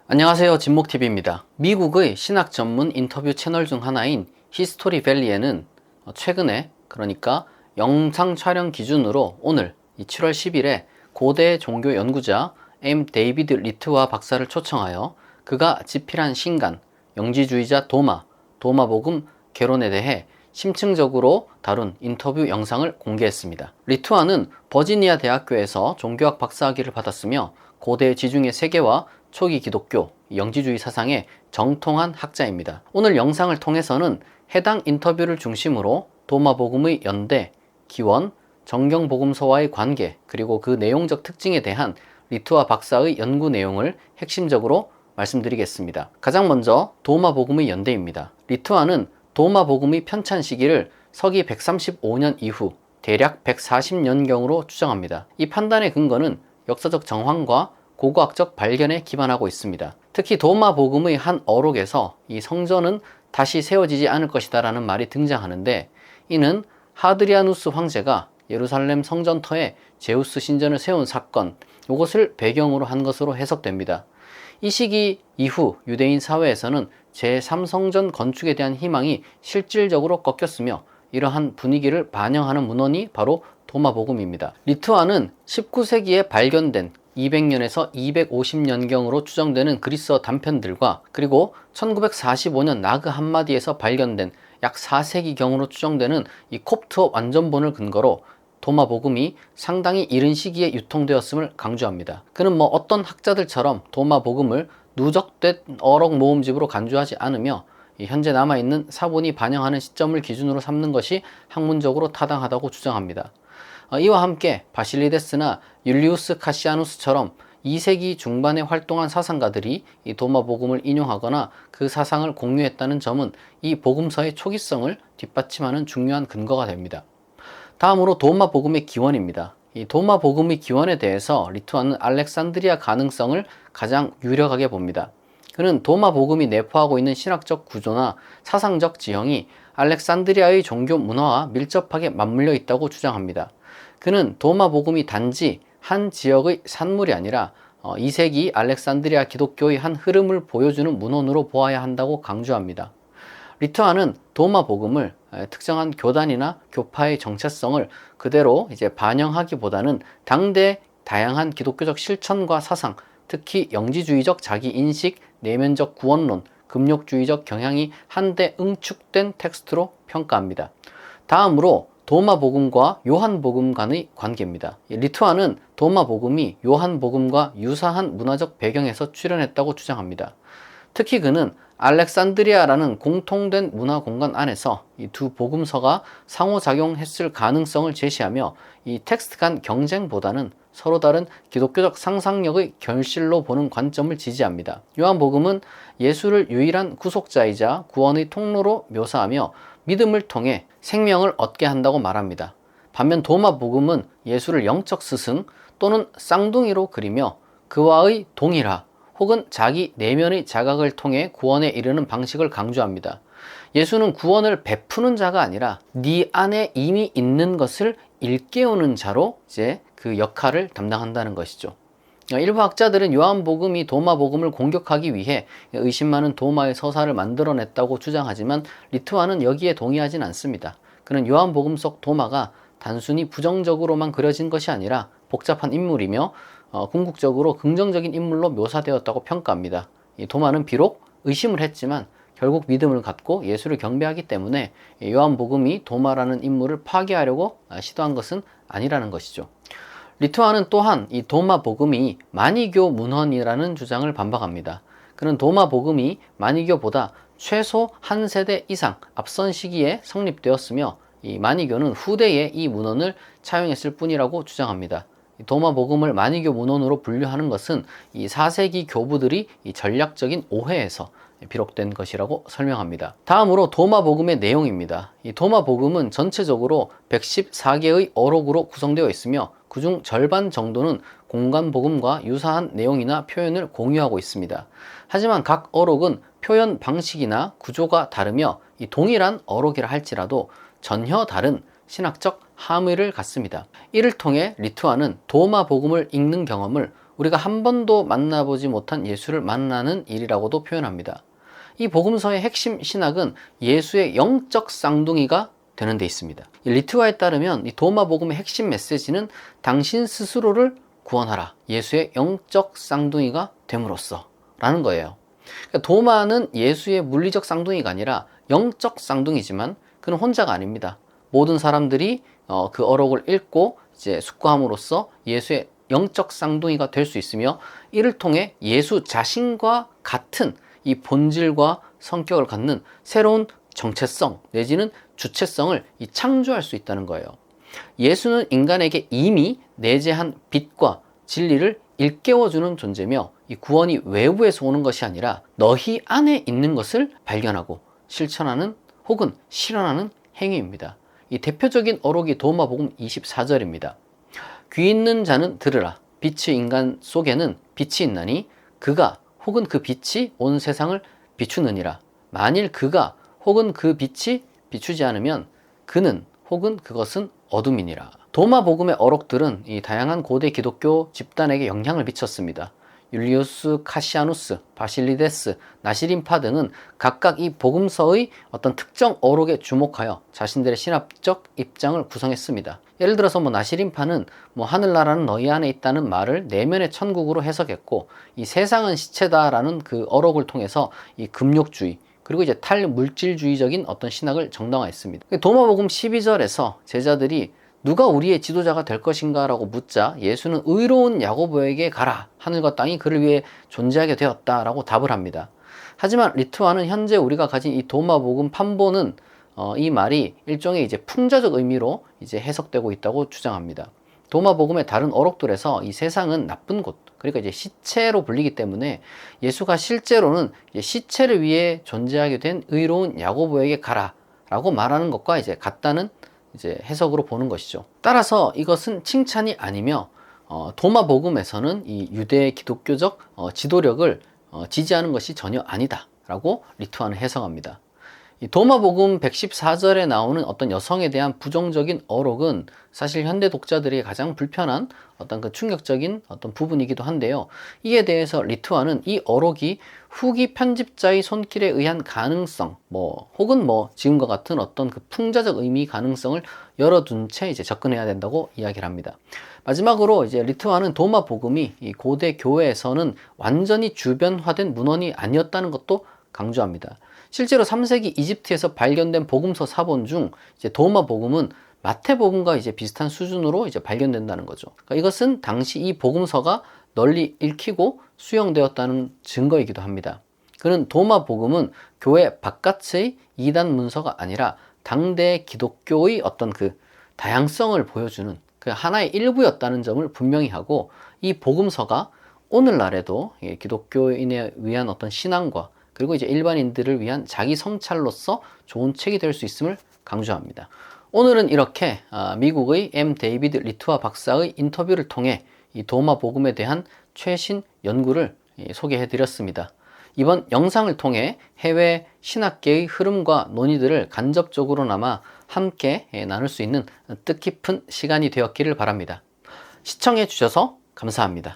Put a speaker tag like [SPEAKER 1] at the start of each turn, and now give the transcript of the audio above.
[SPEAKER 1] 안녕하세요, 진목TV입니다. 미국의 신학 전문 인터뷰 채널 중 하나인 히스토리밸리에는 최근에, 그러니까 영상 촬영 기준으로 오늘 7월 10일에 고대 종교 연구자 M. 데이비드 리트와 박사를 초청하여 그가 집필한 신간, 영지주의자 도마복음 개론에 대해 심층적으로 다룬 인터뷰 영상을 공개했습니다. 리트와는 버지니아 대학교에서 종교학 박사학위를 받았으며 고대 지중해 세계와 초기 기독교, 영지주의 사상의 정통한 학자입니다. 오늘 영상을 통해서는 해당 인터뷰를 중심으로 도마복음의 연대, 기원, 정경복음서와의 관계, 그리고 그 내용적 특징에 대한 리트와 박사의 연구 내용을 핵심적으로 말씀드리겠습니다. 가장 먼저 도마복음의 연대입니다. 리트와는 도마복음의 편찬 시기를 서기 135년 이후 대략 140년경으로 추정합니다. 이 판단의 근거는 역사적 정황과 고고학적 발견에 기반하고 있습니다. 특히 도마복음의 한 어록에서 이 성전은 다시 세워지지 않을 것이다 라는 말이 등장하는데, 이는 하드리아누스 황제가 예루살렘 성전터에 제우스 신전을 세운 사건, 이것을 배경으로 한 것으로 해석됩니다. 이 시기 이후 유대인 사회에서는 제3성전 건축에 대한 희망이 실질적으로 꺾였으며, 이러한 분위기를 반영하는 문헌이 바로 도마복음입니다. 리트와는 19세기에 발견된 200년에서 250년경으로 추정되는 그리스어 단편들과 그리고 1945년 나그 한마디에서 발견된 약 4세기경으로 추정되는 이 콥트어 완전본을 근거로 도마복음이 상당히 이른 시기에 유통되었음을 강조합니다. 그는 어떤 학자들처럼 도마복음을 누적된 어록 모음집으로 간주하지 않으며 현재 남아있는 사본이 반영하는 시점을 기준으로 삼는 것이 학문적으로 타당하다고 주장합니다. 이와 함께 바실리데스나 율리우스 카시아누스처럼 2세기 중반에 활동한 사상가들이 이 도마복음을 인용하거나 그 사상을 공유했다는 점은 이 복음서의 초기성을 뒷받침하는 중요한 근거가 됩니다. 다음으로 도마복음의 기원입니다. 이 도마복음의 기원에 대해서 리트와는 알렉산드리아 가능성을 가장 유력하게 봅니다. 그는 도마복음이 내포하고 있는 신학적 구조나 사상적 지형이 알렉산드리아의 종교 문화와 밀접하게 맞물려 있다고 주장합니다. 그는 도마복음이 단지 한 지역의 산물이 아니라 2세기 알렉산드리아 기독교의 한 흐름을 보여주는 문헌으로 보아야 한다고 강조합니다. 리트와는 도마복음을 특정한 교단이나 교파의 정체성을 그대로 반영하기보다는 당대 다양한 기독교적 실천과 사상, 특히 영지주의적 자기인식, 내면적 구원론, 금욕주의적 경향이 한데 응축된 텍스트로 평가합니다. 다음으로 도마복음과 요한복음 간의 관계입니다. 리트와는 도마복음이 요한복음과 유사한 문화적 배경에서 출현했다고 주장합니다. 특히 그는 알렉산드리아라는 공통된 문화 공간 안에서 이 두 복음서가 상호작용했을 가능성을 제시하며 이 텍스트 간 경쟁보다는 서로 다른 기독교적 상상력의 결실로 보는 관점을 지지합니다. 요한복음은 예수를 유일한 구속자이자 구원의 통로로 묘사하며 믿음을 통해 생명을 얻게 한다고 말합니다. 반면 도마복음은 예수를 영적 스승 또는 쌍둥이로 그리며 그와의 동일화 혹은 자기 내면의 자각을 통해 구원에 이르는 방식을 강조합니다. 예수는 구원을 베푸는 자가 아니라 네 안에 이미 있는 것을 일깨우는 자로 그 역할을 담당한다는 것이죠. 일부 학자들은 요한복음이 도마복음을 공격하기 위해 의심 많은 도마의 서사를 만들어냈다고 주장하지만 리트와는 여기에 동의하진 않습니다. 그는 요한복음 속 도마가 단순히 부정적으로만 그려진 것이 아니라 복잡한 인물이며 궁극적으로 긍정적인 인물로 묘사되었다고 평가합니다. 이 도마는 비록 의심을 했지만 결국 믿음을 갖고 예수를 경배하기 때문에 요한복음이 도마라는 인물을 파괴하려고 시도한 것은 아니라는 것이죠. 리트와는 또한 이 도마복음이 마니교 문헌이라는 주장을 반박합니다. 그는 도마복음이 마니교보다 최소 한 세대 이상 앞선 시기에 성립되었으며 이 마니교는 후대에 이 문헌을 차용했을 뿐이라고 주장합니다. 도마복음을 마니교 문헌으로 분류하는 것은 이 4세기 교부들이 이 전략적인 오해에서 비롯된 것이라고 설명합니다. 다음으로 도마복음의 내용입니다. 이 도마복음은 전체적으로 114개의 어록으로 구성되어 있으며 그중 절반 정도는 공간복음과 유사한 내용이나 표현을 공유하고 있습니다. 하지만 각 어록은 표현 방식이나 구조가 다르며 이 동일한 어록이라 할지라도 전혀 다른 신학적 함의를 갖습니다. 이를 통해 리트와는 도마복음을 읽는 경험을 우리가 한 번도 만나보지 못한 예수를 만나는 일이라고도 표현합니다. 이 복음서의 핵심 신학은 예수의 영적 쌍둥이가 되는 데 있습니다. 리트와에 따르면 이 도마 복음의 핵심 메시지는 당신 스스로를 구원하라, 예수의 영적 쌍둥이가 됨으로써 라는 거예요. 그러니까 도마는 예수의 물리적 쌍둥이가 아니라 영적 쌍둥이지만 그는 혼자가 아닙니다. 모든 사람들이 그 어록을 읽고 이제 숙고함으로써 예수의 영적 쌍둥이가 될 수 있으며, 이를 통해 예수 자신과 같은 이 본질과 성격을 갖는 새로운 정체성 내지는 주체성을 창조할 수 있다는 거예요. 예수는 인간에게 이미 내재한 빛과 진리를 일깨워주는 존재며, 이 구원이 외부에서 오는 것이 아니라 너희 안에 있는 것을 발견하고 실천하는 혹은 실현하는 행위입니다. 이 대표적인 어록이 도마복음 24절입니다. 귀 있는 자는 들으라. 빛의 인간 속에는 빛이 있나니 그가 혹은 그 빛이 온 세상을 비추느니라. 만일 그가 혹은 그 빛이 비추지 않으면 그는 혹은 그것은 어둠이니라. 도마복음의 어록들은 이 다양한 고대 기독교 집단에게 영향을 미쳤습니다. 율리우스 카시아누스, 바실리데스, 나시린파 등은 각각 이 복음서의 어떤 특정 어록에 주목하여 자신들의 신학적 입장을 구성했습니다. 예를 들어서 나시린파는 하늘나라는 너희 안에 있다는 말을 내면의 천국으로 해석했고, 이 세상은 시체다라는 그 어록을 통해서 이 금욕주의 그리고 이제 탈물질주의적인 어떤 신학을 정당화했습니다. 도마복음 12절에서 제자들이 누가 우리의 지도자가 될 것인가 라고 묻자 예수는 의로운 야고보에게 가라, 하늘과 땅이 그를 위해 존재하게 되었다 라고 답을 합니다. 하지만 리트와는 현재 우리가 가진 이 도마복음 판본은 이 말이 일종의 이제 풍자적 의미로 이제 해석되고 있다고 주장합니다. 도마복음의 다른 어록들에서 이 세상은 나쁜 곳, 그러니까 이제 시체로 불리기 때문에 예수가 실제로는 이제 시체를 위해 존재하게 된 의로운 야고보에게 가라 라고 말하는 것과 이제 같다는 이제 해석으로 보는 것이죠. 따라서 이것은 칭찬이 아니며 도마복음에서는 이 유대 기독교적 지도력을 지지하는 것이 전혀 아니다 라고 리트와는 해석합니다. 이 도마복음 114절에 나오는 어떤 여성에 대한 부정적인 어록은 사실 현대 독자들이 가장 불편한 어떤 그 충격적인 어떤 부분이기도 한데요. 이에 대해서 리트와는 이 어록이 후기 편집자의 손길에 의한 가능성, 혹은 지금과 같은 어떤 그 풍자적 의미 가능성을 열어둔 채 이제 접근해야 된다고 이야기를 합니다. 마지막으로 이제 리트와는 도마복음이 이 고대 교회에서는 완전히 주변화된 문헌이 아니었다는 것도 강조합니다. 실제로 3세기 이집트에서 발견된 복음서 사본 중 이제 도마복음은 마태복음과 이제 비슷한 수준으로 이제 발견된다는 거죠. 그러니까 이것은 당시 이 복음서가 널리 읽히고 수용되었다는 증거이기도 합니다. 그는 도마복음은 교회 바깥의 이단 문서가 아니라 당대 기독교의 어떤 그 다양성을 보여주는 그 하나의 일부였다는 점을 분명히 하고, 이 복음서가 오늘날에도 기독교인에 위한 어떤 신앙과 그리고 이제 일반인들을 위한 자기 성찰로서 좋은 책이 될 수 있음을 강조합니다. 오늘은 이렇게 미국의 M. 데이비드 리트와 박사의 인터뷰를 통해 이 도마복음에 대한 최신 연구를 소개해 드렸습니다. 이번 영상을 통해 해외 신학계의 흐름과 논의들을 간접적으로나마 함께 나눌 수 있는 뜻깊은 시간이 되었기를 바랍니다. 시청해 주셔서 감사합니다.